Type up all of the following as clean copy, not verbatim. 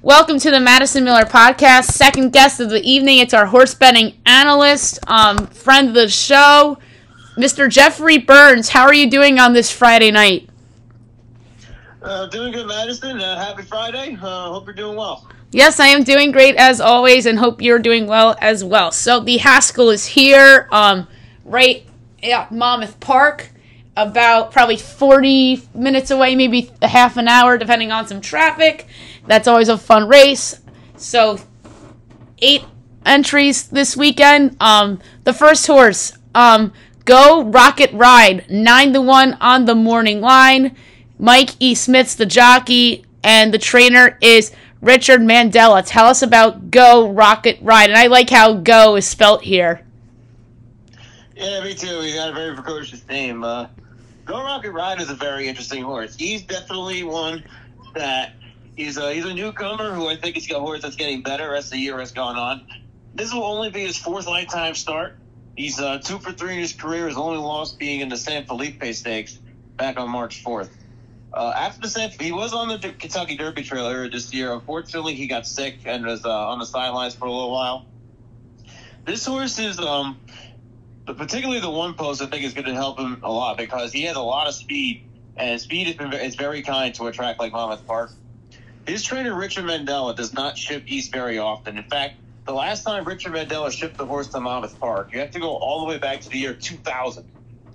Welcome to the Madison Miller Podcast. Second guest of the evening. It's our horse betting analyst, friend of the show, Mr. Jeffrey Byrnes. How are you doing on this Friday night? Doing good, Madison. Happy Friday. Hope you're doing well. Yes, I am doing great as always, and hope you're doing well as well. So the Haskell is here, right at Monmouth Park, about probably 40 minutes away, maybe a half an hour, depending on some traffic. That's always a fun race. So 8 entries this weekend. The first horse, Go Rocket Ride, 9-1 on the morning line. Mike E. Smith's the jockey, and the trainer is Richard Mandela. Tell us about Go Rocket Ride. And I like how Go is spelt here. Yeah, me too. He got a very precocious name. Go Rocket Ride is a very interesting horse. He's definitely one that he's a newcomer who I think he's got a horse that's getting better as the year has gone on. This will only be his 4th lifetime start. He's 2 for 3 in his career. His only loss being in the San Felipe Stakes back on March 4th. After he was on the Kentucky Derby Trail earlier this year. Unfortunately, he got sick and was on the sidelines for a little while. This horse is, particularly the one post, I think is going to help him a lot because he has a lot of speed, and speed is very kind to a track like Monmouth Park. His trainer, Richard Mandela, does not ship east very often. In fact, the last time Richard Mandela shipped the horse to Monmouth Park, you have to go all the way back to the year 2000,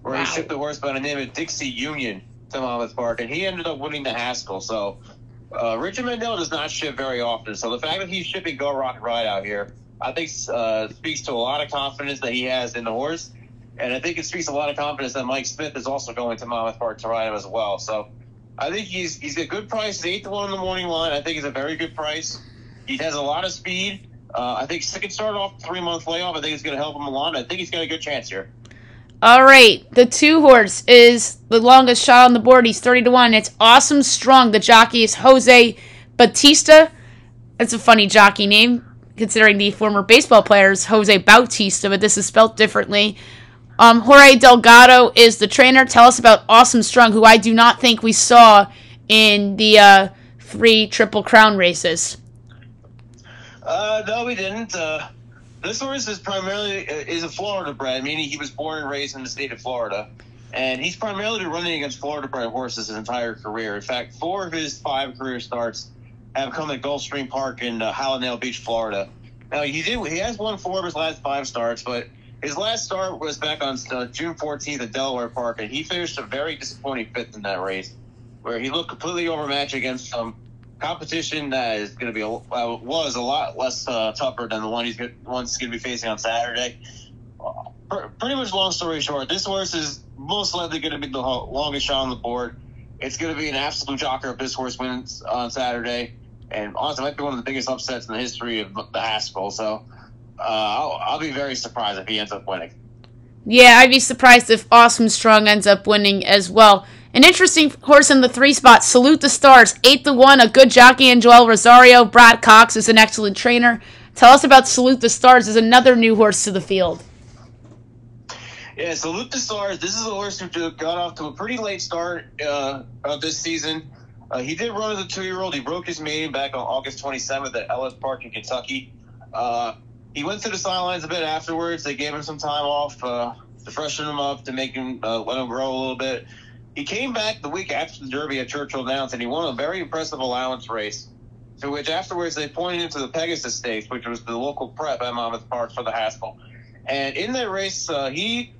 where he shipped the horse by the name of Dixie Union to Monmouth Park, and he ended up winning the Haskell. So Richard Mandela does not ship very often. So the fact that he's shipping Go Rocket Ride out here, I think speaks to a lot of confidence that he has in the horse, and I think it speaks a lot of confidence that Mike Smith is also going to Monmouth Park to ride him as well. So I think he's a good price. He's 8-1 on the morning line. I think he's a very good price. He has a lot of speed. I think he can start off 3-month layoff. I think it's going to help him a lot. I think he's got a good chance here. All right, the 2 horse is the longest shot on the board. He's 30-1. It's Awesome Strong. The jockey is Jose Bautista. That's a funny jockey name, considering the former baseball player is Jose Bautista, but this is spelled differently. Jorge Delgado is the trainer. Tell us about Awesome Strong, who I do not think we saw in the 3 Triple Crown races. No, we didn't. This horse is primarily a Florida bred, meaning he was born and raised in the state of Florida. And he's primarily been running against Florida bred horses his entire career. In fact, 4 of his 5 career starts have come at Gulfstream Park in Hallandale Beach, Florida. Now, he has won 4 of his last 5 starts, but his last start was back on June 14th at Delaware Park, and he finished a very disappointing 5th in that race, where he looked completely overmatched against competition that is going to be was a lot less tougher than the one he's going to be facing on Saturday. Pretty much, long story short, this horse is most likely going to be the longest shot on the board. It's going to be an absolute jocker if this horse wins on Saturday, and honestly, it might be one of the biggest upsets in the history of the Haskell. So I'll be very surprised if he ends up winning. Yeah, I'd be surprised if Awesome Strong ends up winning as well. An interesting horse in the 3 spot, Salute the Stars, 8-1, a good jockey in Joel Rosario. Brad Cox is an excellent trainer. Tell us about Salute the Stars as another new horse to the field. Yeah, Salute the Stars, this is a horse who got off to a pretty late start of this season. He did run as a 2-year-old. He broke his maiden back on August 27th at Ellis Park in Kentucky. He went to the sidelines a bit afterwards. They gave him some time off to freshen him up, to make him let him grow a little bit. He came back the week after the Derby at Churchill Downs, and he won a very impressive allowance race, to which afterwards they pointed him to the Pegasus Stakes, which was the local prep at Monmouth Park for the Haskell. And in that race, he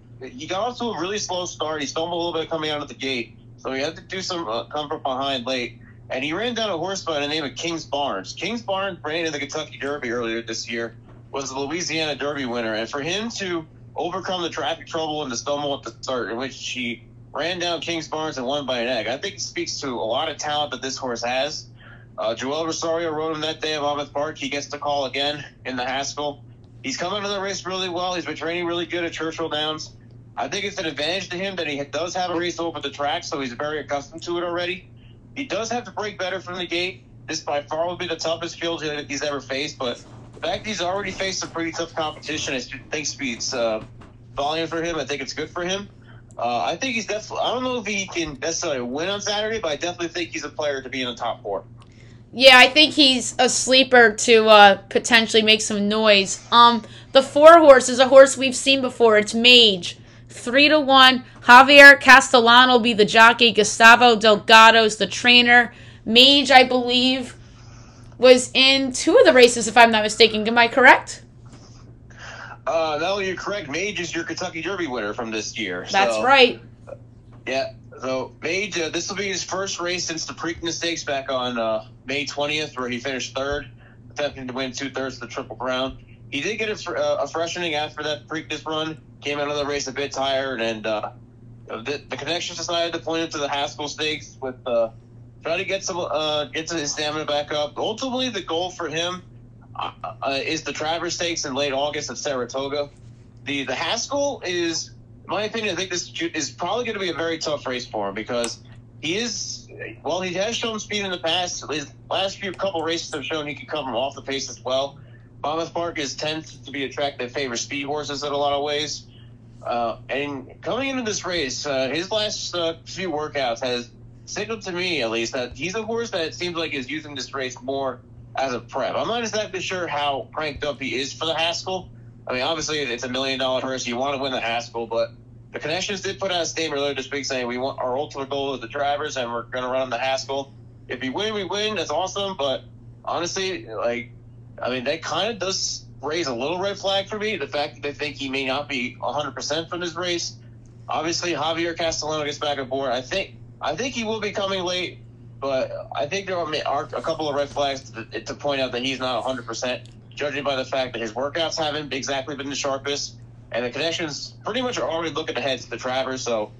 got off to a really slow start. He stumbled a little bit coming out of the gate, so he had to do some come from behind late. And he ran down a horse by the name of King's Barnes. King's Barnes ran in the Kentucky Derby earlier this year, was the Louisiana Derby winner. And for him to overcome the traffic trouble and the stumble at the start, in which he ran down King's Barnes and won by an egg, I think it speaks to a lot of talent that this horse has. Joel Rosario rode him that day at Monmouth Park. He gets the call again in the Haskell. He's come into the race really well. He's been training really good at Churchill Downs. I think it's an advantage to him that he does have a race over the track, so he's very accustomed to it already. He does have to break better from the gate. This by far will be the toughest field he's ever faced, but the fact he's already faced some pretty tough competition, I think speaks volume for him. I think it's good for him. I think he's definitely – I don't know if he can necessarily win on Saturday, but I definitely think he's a player to be in the top 4. Yeah, I think he's a sleeper to potentially make some noise. The 4 horse is a horse we've seen before. It's Mage. 3-1. Javier Castellano will be the jockey. Gustavo Delgado's the trainer. Mage, I believe, was in 2 of the races, if I'm not mistaken. Am I correct? No, you're correct. Mage is your Kentucky Derby winner from this year. That's right. Yeah. So Mage, this will be his first race since the Preakness Stakes back on May 20th, where he finished 3rd, attempting to win 2/3 of the Triple Crown. He did get a freshening after that Preakness run. Came out of the race a bit tired, and the connections decided to point him to the Haskell Stakes with try to get his stamina back up. Ultimately, the goal for him is the Travers Stakes in late August at Saratoga. The Haskell is, in my opinion, I think this is probably going to be a very tough race for him because he has shown speed in the past. His last couple races have shown he can come from off the pace as well. Monmouth Park tends to be a track that favors speed horses in a lot of ways. And coming into this race, his last few workouts has signaled to me, at least, that he's a horse that seems like is using this race more as a prep. I'm not exactly sure how cranked up he is for the Haskell. I mean, obviously, it's $1 million race. You want to win the Haskell, but the Connections did put out a statement earlier this week saying our ultimate goal is the Travers, and we're going to run the Haskell. If we win, we win. That's awesome. But honestly, that kind of does raise a little red flag for me. The fact that they think he may not be 100% from this race. Obviously, Javier Castellano gets back aboard. I think he will be coming late, but I think there are a couple of red flags to point out that he's not 100%. Judging by the fact that his workouts haven't exactly been the sharpest, and the Connections pretty much are already looking ahead to the Travers, so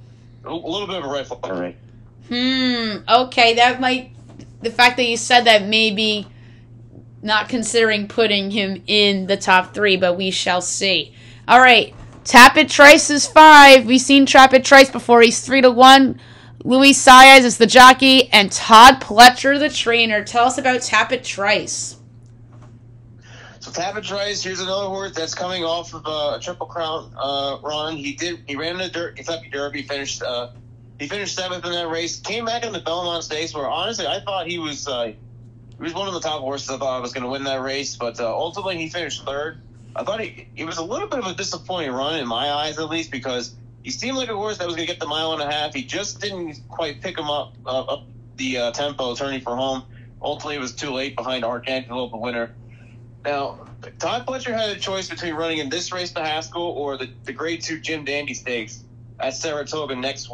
a little bit of a red flag for me. Okay, the fact that you said that maybe not considering putting him in the top 3, but we shall see. All right, Tapit Trice is 5. We've seen Tapit Trice before. He's 3-1. Luis Saez is the jockey, and Todd Pletcher the trainer. Tell us about Tapit Trice. So Tapit Trice, here's another horse that's coming off of a Triple Crown run. He ran in the Kentucky Derby, finished 7th in that race. Came back in the Belmont Stakes, where honestly I thought he was one of the top horses. I thought I was going to win that race, but ultimately he finished 3rd. I thought it was a little bit of a disappointing run in my eyes, at least, because he seemed like a horse that was going to get the 1.5 miles. He just didn't quite pick him up the tempo, turning for home. Ultimately, it was too late behind Arcangelo, the winner. Now, Todd Pletcher had a choice between running in this race, the Haskell, or the Grade 2 Jim Dandy Stakes at Saratoga next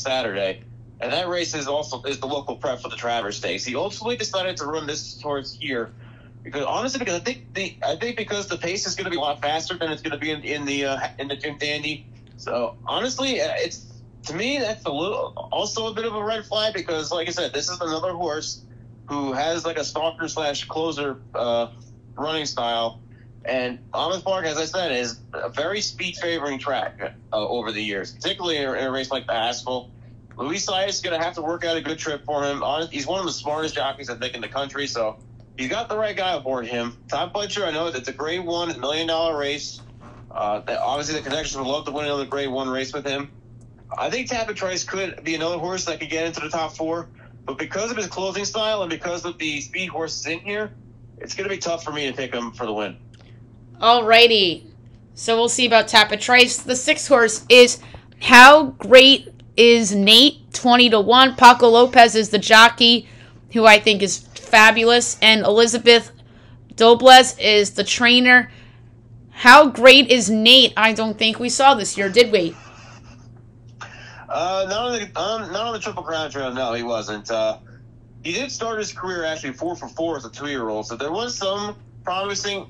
Saturday. And that race is the local prep for the Travers Stakes. He ultimately decided to run this horse here because I think because the pace is going to be a lot faster than it's going to be in the Jim Dandy. So honestly, to me that's also a bit of a red flag because, like I said, this is another horse who has like a stalker/closer running style, and Monmouth Park, as I said, is a very speed favoring track over the years, particularly in a race like the Haskell. Luis Saez is going to have to work out a good trip for him. He's one of the smartest jockeys I think in the country, so he's got the right guy aboard him. Todd Pletcher, I know that it's a Grade 1 $1 million race. That obviously the Connections would love to win another Grade 1 race with him. I think Tapit Trice could be another horse that could get into the top 4, but because of his closing style and because of the speed horses in here, it's going to be tough for me to pick him for the win. Alrighty. So we'll see about Tapit Trice. The 6th horse is How Great is Nate? 20-1. Paco Lopez is the jockey, who I think is fabulous. And Elizabeth Dobles is the trainer. How great is Nate? I don't think we saw this year, did we? Not on the Triple Crown Trail, no, he wasn't. He did start his career actually 4 for 4 as a 2-year-old, so there was some promise in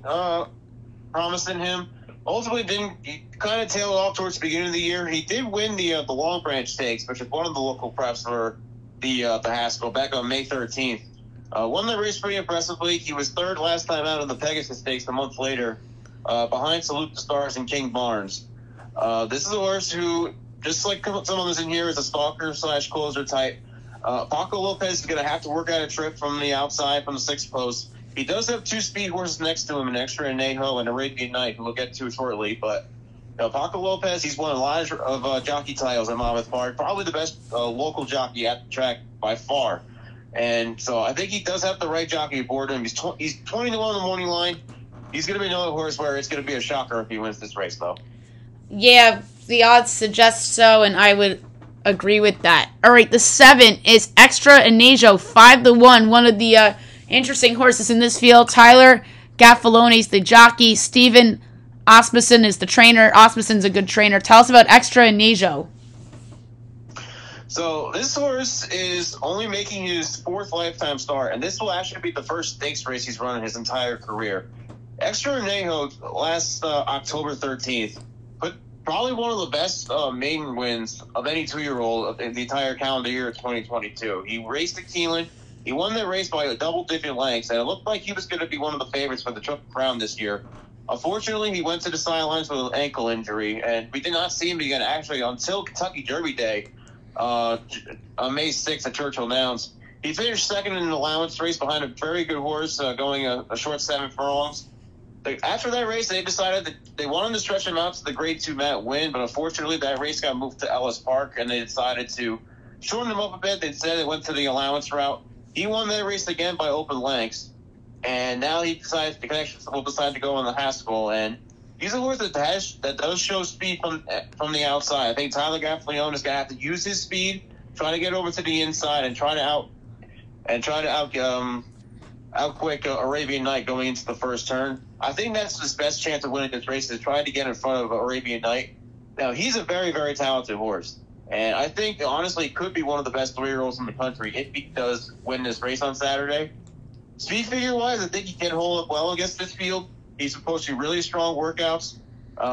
him. Ultimately, he kind of tailed off towards the beginning of the year. He did win the Long Branch Stakes, which is one of the local preps for the Haskell, back on May 13th. Won the race pretty impressively. He was 3rd last time out in the Pegasus Stakes a month later, behind Salute the Stars and King Byrnes. This is a horse who, just like some of us in here, is a stalker/closer type. Paco Lopez is going to have to work out a trip from the outside, from the 6th post. He does have 2 speed horses next to him, an Extra Anejo and Arabian Night, who we'll get to shortly. But Paco Lopez, he's won a lot of jockey titles at Monmouth Park. Probably the best local jockey at the track by far. And so I think he does have the right jockey aboard him. He's 20 to 1 on the morning line. He's going to be another horse where it's going to be a shocker if he wins this race, though. Yeah, the odds suggest so, and I would agree with that. All right, the 7 is Extra Inajo, 5 to 1. One of the interesting horses in this field. Tyler Gaffaloni's the jockey. Steven Osmussen is the trainer. Osmussen's a good trainer. Tell us about Extra Inajo. So this horse is only making his 4th lifetime start, and this will actually be the first stakes race he's run in his entire career. Extra Inajo last October 13th put probably one of the best maiden wins of any 2-year-old in the entire calendar year of 2022. He raced at Keeneland. He won that race by a double-digit lengths, and it looked like he was going to be one of the favorites for the Triple Crown this year. Unfortunately, he went to the sidelines with an ankle injury, and we did not see him again actually until Kentucky Derby Day on May 6th at Churchill Downs. He finished second in an allowance race behind a very good horse going a short 7 furlongs. After that race, they decided that they wanted to stretch him out to the Grade 2 Mat win, but unfortunately that race got moved to Ellis Park, and they decided to shorten him up a bit. Instead, they went to the allowance route. He won that race again by open lengths, and now he decides the connections will decide to go on the Haskell, and he's a horse that does show speed from the outside. I think Tyler Gaffalione is going to have to use his speed, try to get over to the inside, and try to outquick Arabian Night going into the first turn. I think that's his best chance of winning this race, is trying to get in front of Arabian Night. Now, he's a very, very talented horse, and I think, honestly, could be one of the best 3-year-olds in the country if he does win this race on Saturday. Speed figure-wise, I think he can hold up well against this field. He's supposed to be really strong workouts.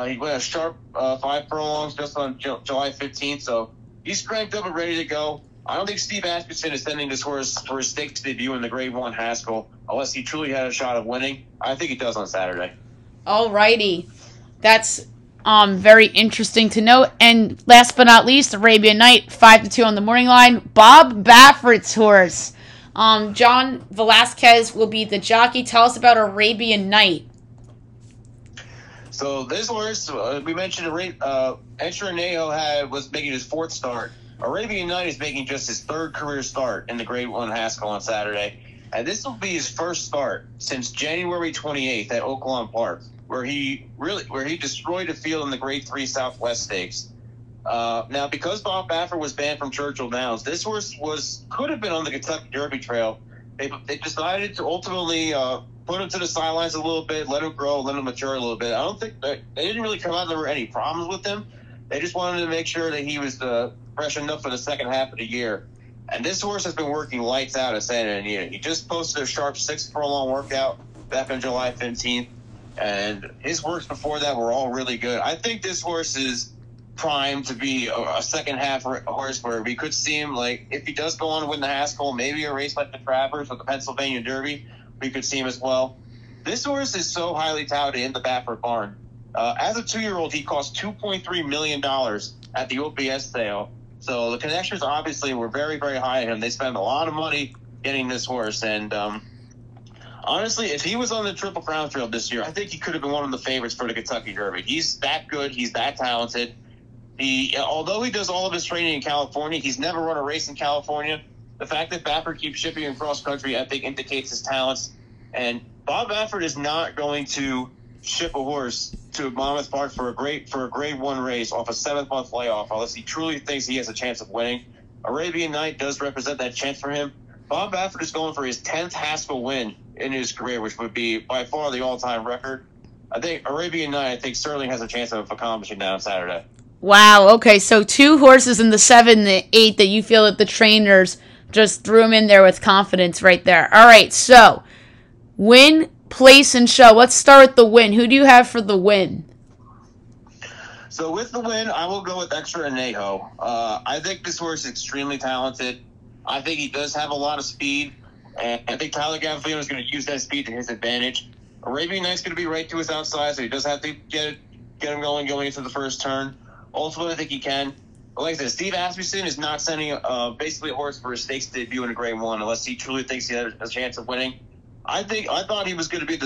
He went a sharp 5 furlongs just on July 15th, so he's cranked up and ready to go. I don't think Steve Asmussen is sending this horse for his stakes debut in the Grade 1 Haskell unless he truly had a shot of winning. I think he does on Saturday. Alrighty. That's very interesting to note. And last but not least, Arabian Night, 5 to 2 on the morning line. Bob Baffert's horse. John Velasquez will be the jockey. Tell us about Arabian Night. So this horse, we mentioned Extra Inajo was making his 4th start. Arabian Night is making just his 3rd career start in the Grade 1 Haskell on Saturday. And this will be his first start since January 28th at Oaklawn Park, where he destroyed a field in the Grade 3 Southwest Stakes. Now, because Bob Baffert was banned from Churchill Downs, this horse could have been on the Kentucky Derby trail. They decided to ultimately put him to the sidelines a little bit, let him grow, let him mature a little bit. I don't think they didn't really come out there were any problems with him. They just wanted to make sure that he was fresh enough for the second half of the year. And this horse has been working lights out at Santa Anita. He just posted a sharp 6 furlong workout back on July 15th, and his works before that were all really good. I think this horse is primed to be a second half horse where we could see him, like, if he does go on to win the Haskell, maybe a race like the Travers or the Pennsylvania Derby, we could see him as well. This horse is so highly touted in the Baffert barn. As a 2-year-old, he cost $2.3 million at the OPS sale. So the connections obviously were very, very high on him. They spent a lot of money getting this horse. And honestly, if he was on the Triple Crown field this year, I think he could have been one of the favorites for the Kentucky Derby. He's that good. He's that talented. Although he does all of his training in California, he's never run a race in California. The fact that Baffert keeps shipping him cross country, I think, indicates his talents. And Bob Baffert is not going to ship a horse to Monmouth Park for a Grade 1 race off a 7-month layoff unless he truly thinks he has a chance of winning. Arabian Night does represent that chance for him. Bob Baffert is going for his 10th Haskell win in his career, which would be by far the all-time record. I think Arabian Night, certainly has a chance of accomplishing that on Saturday. Wow, okay, so 2 horses in the 7 and the 8 that you feel that the trainers just threw him in there with confidence right there. All right, so win, place, and show. Let's start with the win. Who do you have for the win? So with the win, I will go with Extra Inajo. I think this horse is extremely talented. I think he does have a lot of speed, and I think Tyler Gaffalione is going to use that speed to his advantage. Arabian Night's going to be right to his outside, so he does have to get him going into the first turn. Ultimately, I think he can. But like I said, Steve Asmussen is not sending basically a horse for a stakes debut in a Grade 1 unless he truly thinks he has a chance of winning. I thought he was going to be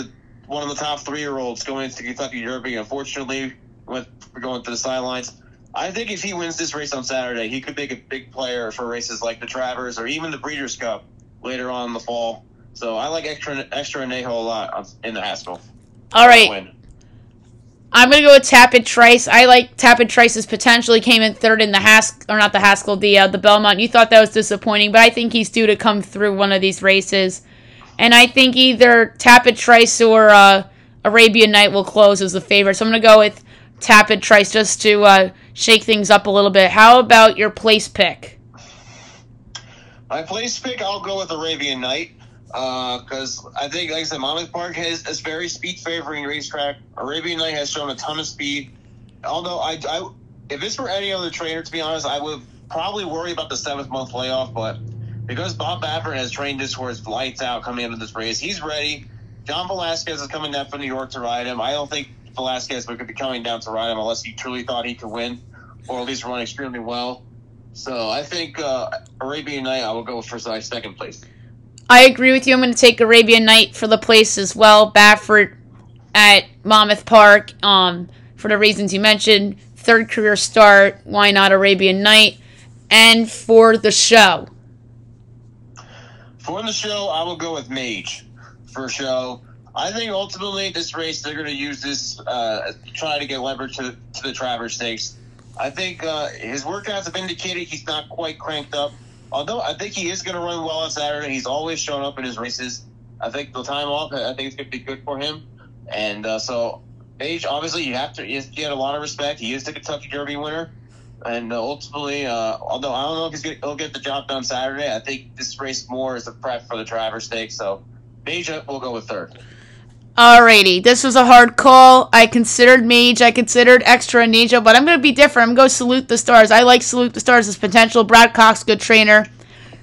one of the top 3-year-olds going into the Kentucky Derby. Unfortunately, we're going to the sidelines. I think if he wins this race on Saturday, he could make a big player for races like the Travers or even the Breeders' Cup, later on in the fall. So I like extra anejo a lot in the Haskell. All right. I'm going to go with Tapit Trice. I like Tapit Trice's potentially came in third in the the Belmont. You thought that was disappointing, but I think he's due to come through one of these races. And I think either Tapit Trice or Arabian Night will close as the favorite. So I'm going to go with Tapit Trice just to shake things up a little bit. How about your place pick? My place pick, I'll go with Arabian Night. Because I think, like I said, Monmouth Park has a very speed-favoring racetrack. Arabian Night has shown a ton of speed. Although, if this were any other trainer, to be honest, I would probably worry about the 7th-month layoff. But because Bob Baffert has trained this horse lights out coming into this race, he's ready. John Velasquez is coming down from New York to ride him. I don't think Velasquez could be coming down to ride him unless he truly thought he could win, or at least run extremely well. So I think Arabian Night, I will go for second place. I agree with you. I'm going to take Arabian Night for the place as well. Baffert at Monmouth Park for the reasons you mentioned. Third career start. Why not Arabian Night? And for the show. For the show, I will go with Mage for show. I think ultimately this race, they're going to use this try to get leverage to the Travers Stakes. I think his workouts have indicated he's not quite cranked up. Although I think he is going to run well on Saturday. He's always shown up in his races. I think the time off, I think it's going to be good for him. And so, Mage, obviously, you get a lot of respect. He is the Kentucky Derby winner. And ultimately, although I don't know if he'll get the job done Saturday, I think this race more is a prep for the Travers Stakes. So, Mage will go with third. Alrighty, this was a hard call. I considered Mage, I considered Extra Anejo, but I'm going to be different. I'm going to go Salute the Stars. I like Salute the Stars' potential. Brad Cox, good trainer.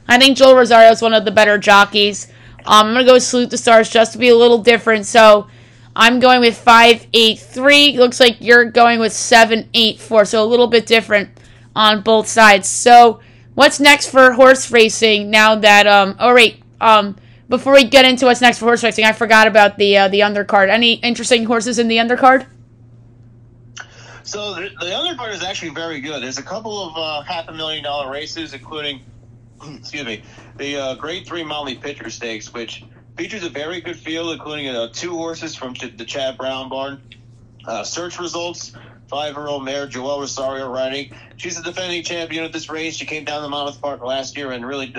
I think Joel Rosario is one of the better jockeys. I'm going to go Salute the Stars just to be a little different. So I'm going with 5-8-3. Looks like you're going with 7-8-4. So a little bit different on both sides. So what's next for horse racing now that before we get into what's next for horse racing, I forgot about the undercard. Any interesting horses in the undercard? So the undercard is actually very good. There's a couple of $500,000 races, including, the Grade 3 Motley Pitcher Stakes, which features a very good field, including 2 horses from the Chad Brown barn. Search results, 5-year-old mare Joel Rosario riding. She's the defending champion of this race. She came down to Monmouth Park last year and really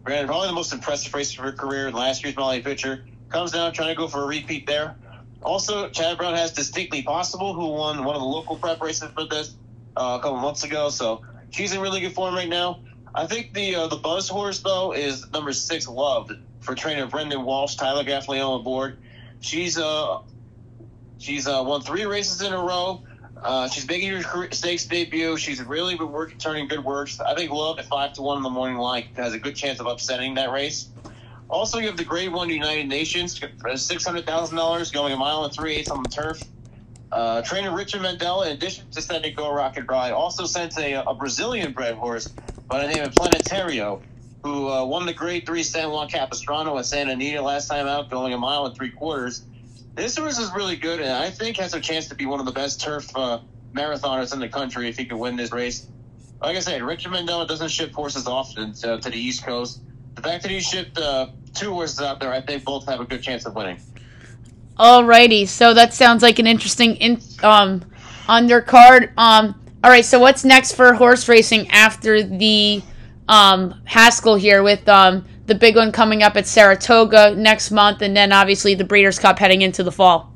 ran probably the most impressive race of her career in last year's Motley Pitcher. Comes down trying to go for a repeat there. Also, Chad Brown has Distinctly Possible, who won one of the local prep races for this a couple months ago. So she's in really good form right now. I think the buzz horse, though, is number 6, Loved, for trainer Brendan Walsh, Tyler Gaffalione aboard. She's won 3 races in a row. She's making her stakes debut. She's really been turning good works. I think Love at 5-1 in the morning line has a good chance of upsetting that race. Also, you have the Grade 1 United Nations, $600,000, going 1 mile and 3/8 on the turf. Trainer Richard Mandela, in addition to sending Go Rocket Ride, also sent a Brazilian-bred horse by the name of Planetario, who won the Grade 3 San Juan Capistrano at Santa Anita last time out, going 1 mile and 3/4. This horse is really good, and I think has a chance to be one of the best turf marathoners in the country if he could win this race. Like I said, Richard Mandela doesn't ship horses often to the East Coast. The fact that he shipped 2 horses out there, I think both have a good chance of winning. Alrighty, so that sounds like an interesting undercard. All right, so what's next for horse racing after the Haskell here with the big one coming up at Saratoga next month, and then obviously the Breeders' Cup heading into the fall?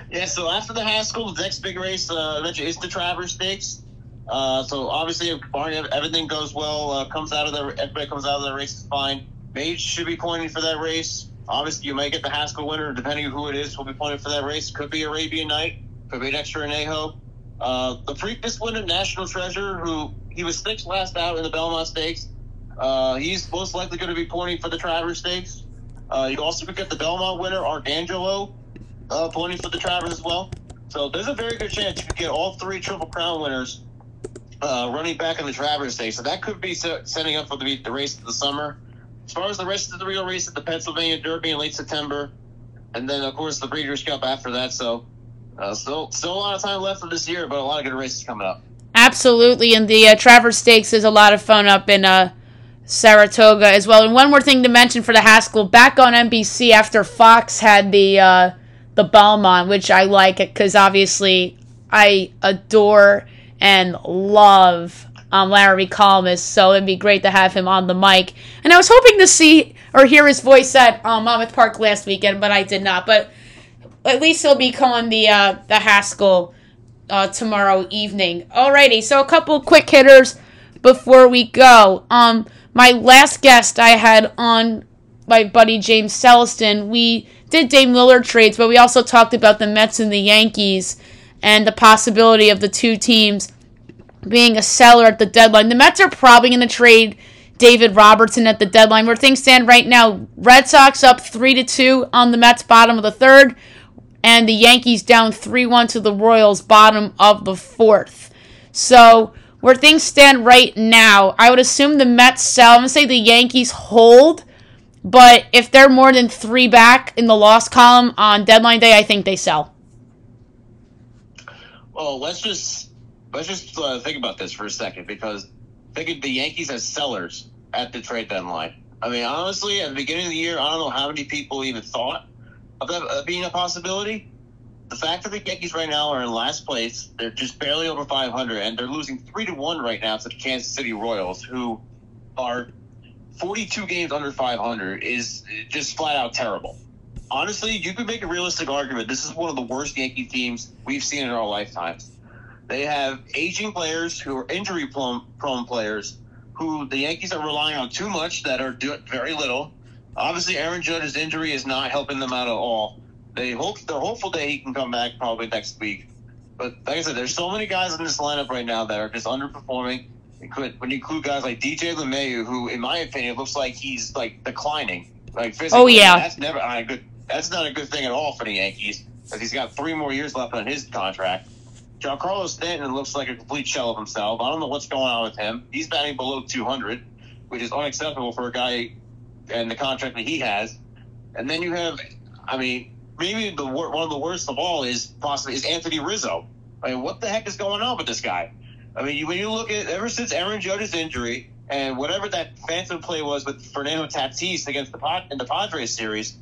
Yeah, so after the Haskell, the next big race is the Travers Stakes. So obviously, if everything goes well, everybody comes out of the race is fine. Mage should be pointing for that race. Obviously, you may get the Haskell winner, depending on who it is, will be pointing for that race. Could be Arabian Night, could be an Extra Anejo. The Preakness winner, National Treasure, he was 6th last out in the Belmont Stakes. He's most likely going to be pointing for the Travers Stakes. You also could get the Belmont winner, Arcangelo, pointing for the Travers as well. So there's a very good chance you could get all 3 Triple Crown winners running back in the Travers Stakes. So that could be setting up for the race of the summer. As far as the rest of the real races, the Pennsylvania Derby in late September, and then, of course, the Breeders' Cup after that. So still a lot of time left for this year, but a lot of good races coming up. Absolutely, and the Travers Stakes is a lot of fun up in Saratoga as well. And one more thing to mention for the Haskell, back on NBC after Fox had the Belmont, which I like it because obviously I adore and love Larry Collmus, so it'd be great to have him on the mic. And I was hoping to see or hear his voice at Monmouth Park last weekend, but I did not. But at least he'll be calling the Haskell tomorrow evening. Alrighty, so a couple quick hitters before we go. My last guest I had on, my buddy James Celestin, we did Dame Lillard trades, but we also talked about the Mets and the Yankees and the possibility of the two teams being a seller at the deadline. The Mets are probably going to trade David Robertson at the deadline. Where things stand right now, Red Sox up 3-2 on the Mets, bottom of the third, and the Yankees down 3-1 to the Royals, bottom of the fourth. So where things stand right now, I would assume the Mets sell. I'm going to say the Yankees hold, but if they're more than 3 back in the loss column on deadline day, I think they sell. Well, let's just think about this for a second, because think of the Yankees as sellers at the trade deadline. I mean, honestly, at the beginning of the year, I don't know how many people even thought of that being a possibility. The fact that the Yankees right now are in last place, they're just barely over 500, and they're losing 3-1 right now to the Kansas City Royals, who are 42 games under 500, is just flat out terrible. Honestly, you could make a realistic argument. This is one of the worst Yankee teams we've seen in our lifetimes. They have aging players who are injury-prone players who the Yankees are relying on too much that are doing very little. Obviously, Aaron Judge's injury is not helping them out at all. They're hopeful that he can come back probably next week. But like I said, there's so many guys in this lineup right now that are just underperforming. When you include guys like DJ LeMahieu, who, in my opinion, looks like he's like declining. Like physically, oh yeah, that's never good. That's not a good thing at all for the Yankees, because he's got 3 more years left on his contract. Giancarlo Stanton looks like a complete shell of himself. I don't know what's going on with him. He's batting below 200, which is unacceptable for a guy and the contract that he has. And then you have, I mean, maybe one of the worst of all is Anthony Rizzo. I mean, what the heck is going on with this guy? I mean, when you look at ever since Aaron Judge's injury and whatever that phantom play was with Fernando Tatis against in the Padres series,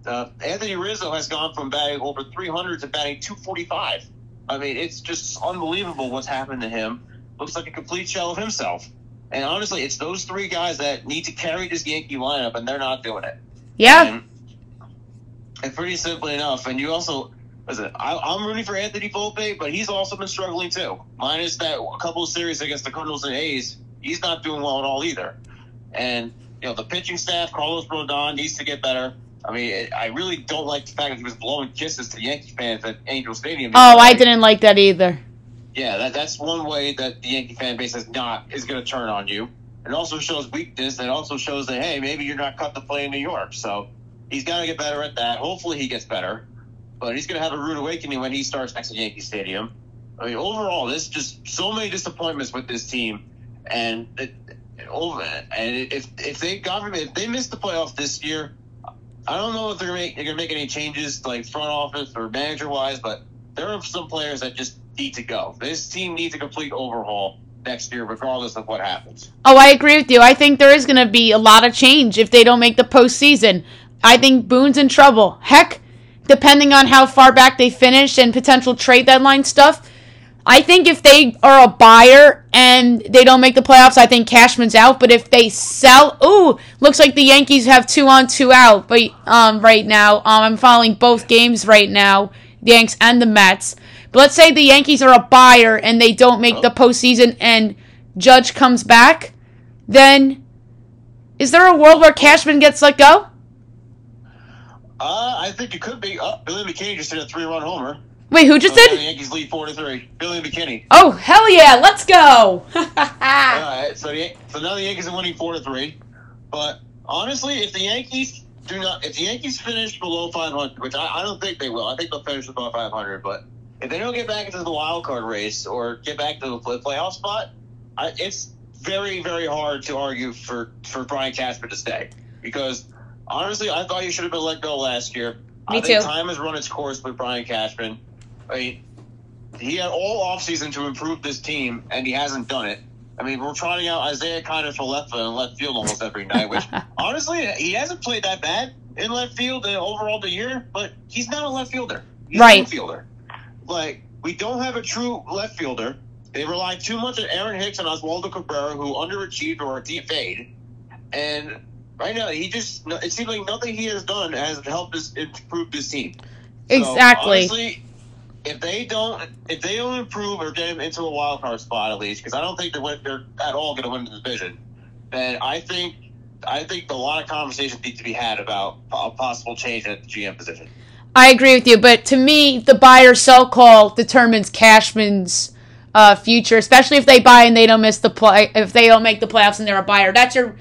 Anthony Rizzo has gone from batting over 300 to batting 245. I mean, it's just unbelievable what's happened to him. Looks like a complete shell of himself. And honestly, it's those 3 guys that need to carry this Yankee lineup, and they're not doing it. Yeah. And pretty simply enough. And you also, listen, I'm rooting for Anthony Volpe, but he's also been struggling too. Minus that a couple of series against the Cardinals and A's, he's not doing well at all either. And, you know, the pitching staff, Carlos Rodon, needs to get better. I mean, I really don't like the fact that he was blowing kisses to Yankee fans at Angel Stadium. Oh, I didn't like that either. Yeah, that's one way that the Yankee fan base is going to turn on you. It also shows weakness, and it also shows that, hey, maybe you're not cut to play in New York. So he's got to get better at that. Hopefully he gets better. But he's going to have a rude awakening when he starts next to Yankee Stadium. I mean, overall, there's just so many disappointments with this team. And if they miss the playoffs this year, I don't know if they're going to make any changes, like front office or manager-wise, but there are some players that just need to go. This team needs a complete overhaul next year, regardless of what happens. Oh, I agree with you. I think there is going to be a lot of change if they don't make the postseason. I think Boone's in trouble. Heck, depending on how far back they finish and potential trade deadline stuff, I think if they are a buyer and they don't make the playoffs, I think Cashman's out. But if they sell, looks like the Yankees have 2 on, 2 out. But right now, I'm following both games right now, the Yanks and the Mets. But let's say the Yankees are a buyer and they don't make the postseason and Judge comes back, then is there a world where Cashman gets let go? I think it could be. Billy McKinney just hit a 3-run homer. Wait, who just did? The Yankees lead 4-3. Billy McKinney. Oh, hell yeah, let's go! All right, so now the Yankees are winning 4-3. But honestly, if the Yankees finish below 500, which I don't think they will, I think they'll finish above 500. But if they don't get back into the wild card race or get back to the playoff spot, it's very, very hard to argue for Brian Cashman to stay. Because honestly, I thought he should have been let go last year. Me I think too. time has run its course with Brian Cashman. I mean, he had all offseason to improve this team, and he hasn't done it. I mean, we're trotting out Isaiah Kiner for left field almost every night, which honestly, he hasn't played that bad in left field overall the year, but he's not a left fielder. He's right. an infielder. Like, we don't have a true left fielder. They rely too much on Aaron Hicks and Oswaldo Cabrera, who underachieved or DFA'd. And right now, it seems like nothing he has done has helped us improve this team. Exactly. So, honestly, if they don't improve or get him into a wild card spot at least, because I don't think they're at all going to win the division, then I think a lot of conversations need to be had about a possible change at the GM position. I agree with you, but to me, the buy or sell call determines Cashman's future, especially if they buy and they don't if they don't make the playoffs and they're a buyer. That's your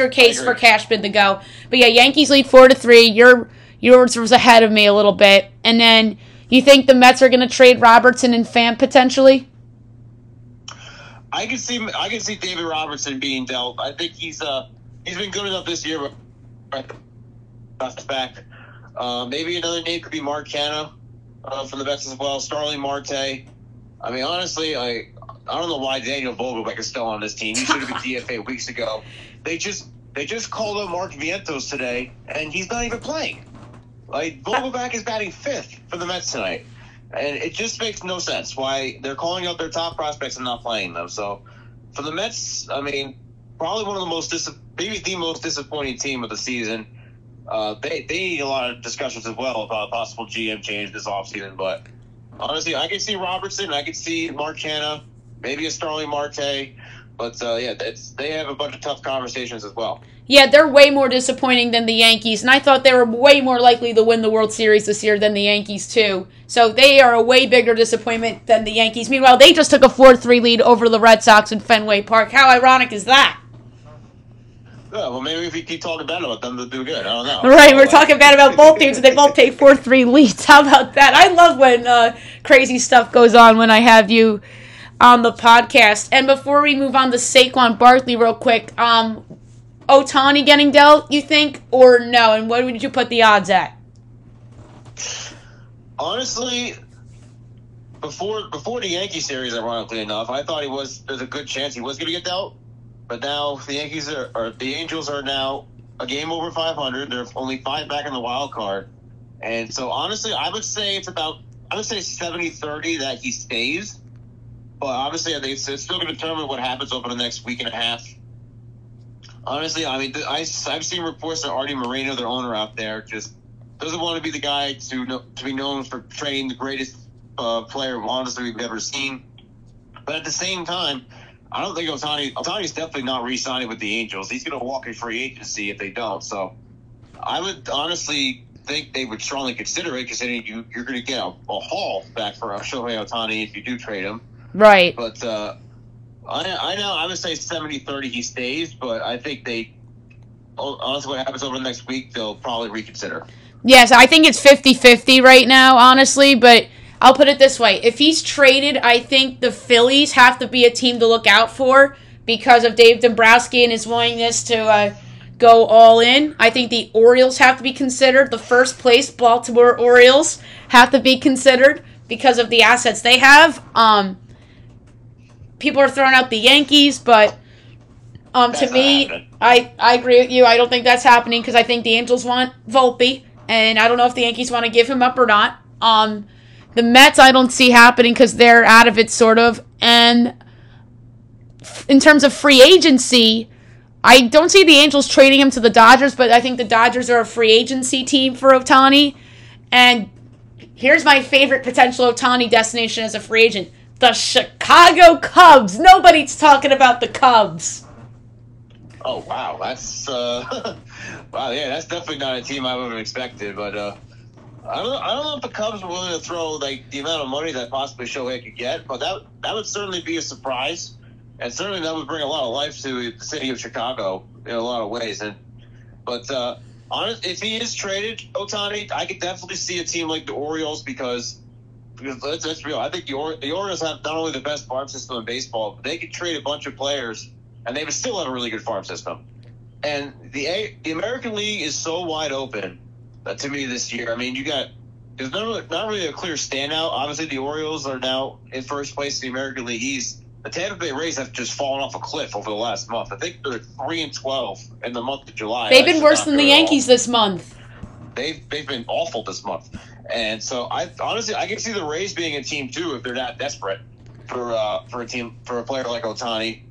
case for Cashman to go. But yeah, Yankees lead 4-3. Yours was ahead of me a little bit, and then you think the Mets are going to trade Robertson and Pham potentially? I can see David Robertson being dealt. I think he's been good enough this year, but that's back. Maybe another name could be Mark Canha from the Mets as well. Starling Marte. I mean, honestly, I don't know why Daniel Vogelbach is still on this team. He should have been DFA weeks ago. They just called up Mark Vientos today, and he's not even playing. Like, Vogelbach is batting 5th for the Mets tonight. And it just makes no sense why they're calling out their top prospects and not playing them. So, for the Mets, I mean, probably one of maybe the most disappointing team of the season. They need a lot of discussions as well about a possible GM change this offseason. But honestly, I can see Robertson, I can see Mark Canha, maybe a Starling Marte. But they have a bunch of tough conversations as well. Yeah, they're way more disappointing than the Yankees, and I thought they were way more likely to win the World Series this year than the Yankees too. So they are a way bigger disappointment than the Yankees. Meanwhile, they just took a 4-3 lead over the Red Sox in Fenway Park. How ironic is that? Yeah, well, maybe if we keep talking bad about them, they'll do good. I don't know. Right, we're talking bad about both teams, and they both take 4-3 leads. How about that? I love when crazy stuff goes on when I have you on the podcast. And before we move on to Saquon Barkley real quick, Ohtani getting dealt, you think, or no? And what would you put the odds at? Honestly, before the Yankee series, ironically enough, I thought there's a good chance he was going to get dealt. But now the Angels are now a game over 500. They're only 5 back in the wild card. And so honestly, I would say 70-30 that he stays. But obviously, I think it's still going to determine what happens over the next week and a half. Honestly, I mean, I've seen reports that Artie Moreno, their owner out there, just doesn't want to be the guy to be known for trading the greatest player, honestly, we've ever seen. But at the same time, I don't think Ohtani's definitely not re-signing with the Angels. He's going to walk in free agency if they don't. So I would honestly think they would strongly consider it, considering you're going to get a haul back for Shohei Ohtani if you do trade him. Right. But I know I would say 70-30 he stays, but I think honestly, what happens over the next week, they'll probably reconsider. Yes, I think it's 50-50 right now, honestly, but I'll put it this way. If he's traded, I think the Phillies have to be a team to look out for because of Dave Dombrowski and his willingness to go all in. I think the Orioles have to be considered. The first place Baltimore Orioles have to be considered because of the assets they have. People are throwing out the Yankees, but to me, I agree with you. I don't think that's happening because I think the Angels want Volpe, and I don't know if the Yankees want to give him up or not. The Mets, I don't see happening because they're out of it, sort of. And in terms of free agency, I don't see the Angels trading him to the Dodgers, but I think the Dodgers are a free agency team for Ohtani. And here's my favorite potential Ohtani destination as a free agent. The Chicago Cubs. Nobody's talking about the Cubs. Oh, wow. That's that's definitely not a team I would have expected, but I don't know if the Cubs are willing to throw like the amount of money that possibly Shohei could get, but that would certainly be a surprise, and certainly that would bring a lot of life to the city of Chicago in a lot of ways. But if he is traded, Ohtani, I could definitely see a team like the Orioles because let's be real. I think the Orioles have not only the best farm system in baseball, but they could trade a bunch of players, and they would still have a really good farm system. And the American League is so wide open to me this year. I mean, there's not really a clear standout. Obviously, the Orioles are now in first place in the American League East, the Tampa Bay Rays have just fallen off a cliff over the last month. I think they're 3-12 in the month of July. They've been worse than the Yankees this month. They've been awful this month, and so I can see the Rays being a team too if they're not desperate for a player like Ohtani,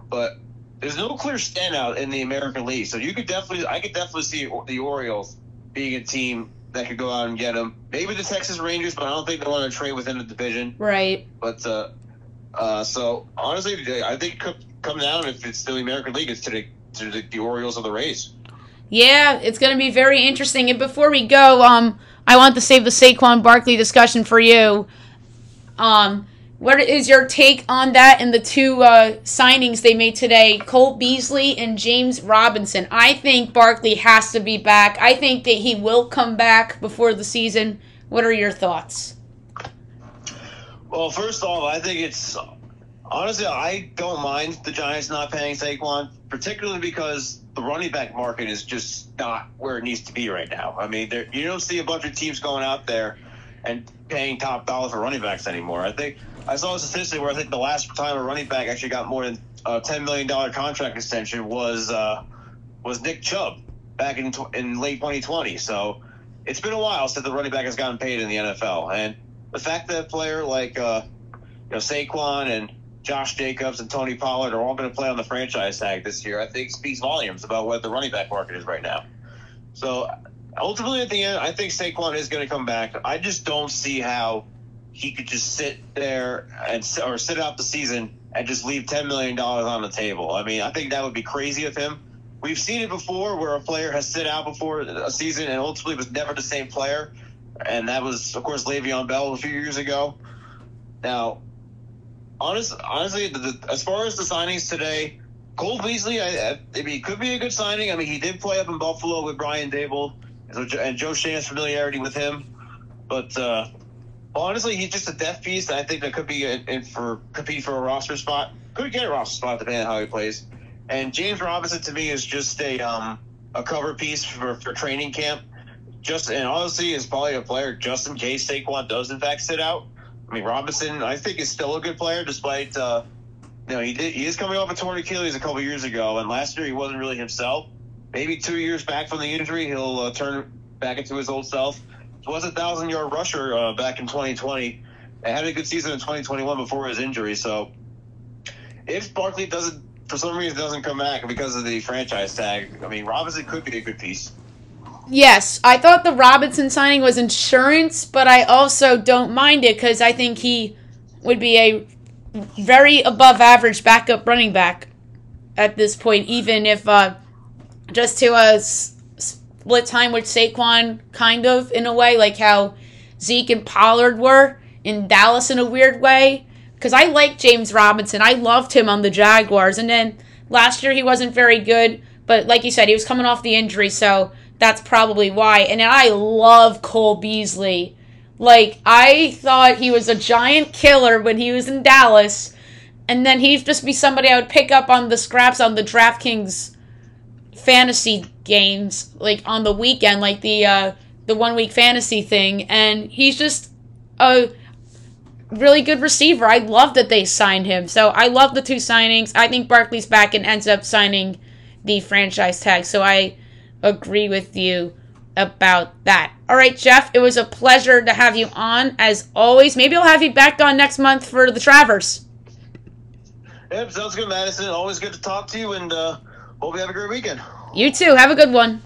but there's no clear standout in the American League. So I could definitely see the Orioles being a team that could go out and get him. Maybe the Texas Rangers, but I don't think they want to trade within the division. Right. But so honestly, I think it could come down, if it's still the American League, it's to the Orioles or the Rays. Yeah, it's going to be very interesting. And before we go, I want to save the Saquon Barkley discussion for you. What is your take on that and the two signings they made today, Cole Beasley and James Robinson? I think Barkley has to be back. I think that he will come back before the season. What are your thoughts? Well, first off, I think honestly, I don't mind the Giants not paying Saquon, particularly because the running back market is just not where it needs to be right now. I mean, you don't see a bunch of teams going out there and paying top dollar for running backs anymore. I think I saw a statistic where I think the last time a running back actually got more than a $10 million contract extension was Nick Chubb back in late 2020. So it's been a while since the running back has gotten paid in the NFL, and the fact that a player like Saquon and Josh Jacobs and Tony Pollard are all going to play on the franchise tag this year, I think speaks volumes about what the running back market is right now. So ultimately, at the end, I think Saquon is going to come back. I just don't see how he could just sit there or sit out the season and just leave $10 million on the table. I mean, I think that would be crazy of him. We've seen it before where a player has sit out before a season and ultimately was never the same player. And that was, of course, Le'Veon Bell a few years ago. Now, honestly, as far as the signings today, Cole Beasley, I mean, could be a good signing. I mean, he did play up in Buffalo with Brian Dable, and Joe Shea has familiarity with him. But honestly, he's just a depth piece that I think that could be compete for a roster spot. Could get a roster spot depending on how he plays. And James Robinson, to me, is just a cover piece for training camp. And honestly, is probably a player just in case Saquon does in fact sit out. I mean, Robinson, I think, is still a good player, despite he is coming off a torn Achilles a couple years ago, and last year he wasn't really himself. Maybe 2 years back from the injury, he'll turn back into his old self. He was a 1,000-yard rusher back in 2020, and had a good season in 2021 before his injury. So if Barkley for some reason doesn't come back because of the franchise tag, I mean, Robinson could be a good piece. Yes, I thought the Robinson signing was insurance, but I also don't mind it because I think he would be a very above-average backup running back at this point, even if just to split time with Saquon, kind of, in a way, like how Zeke and Pollard were in Dallas in a weird way. Because I like James Robinson. I loved him on the Jaguars. And then last year he wasn't very good, but like you said, he was coming off the injury, so that's probably why. And I love Cole Beasley. Like, I thought he was a giant killer when he was in Dallas. And then he'd just be somebody I would pick up on the scraps on the DraftKings fantasy games, like on the weekend, like the 1 week fantasy thing. And he's just a really good receiver. I love that they signed him. So I love the two signings. I think Barkley's back and ends up signing the franchise tag. So I agree with you about that. All right, Jeff, it was a pleasure to have you on, as always. Maybe I'll have you back on next month for the Travers. Yep, sounds good, Madison. Always good to talk to you, and hope you have a great weekend. You too. Have a good one.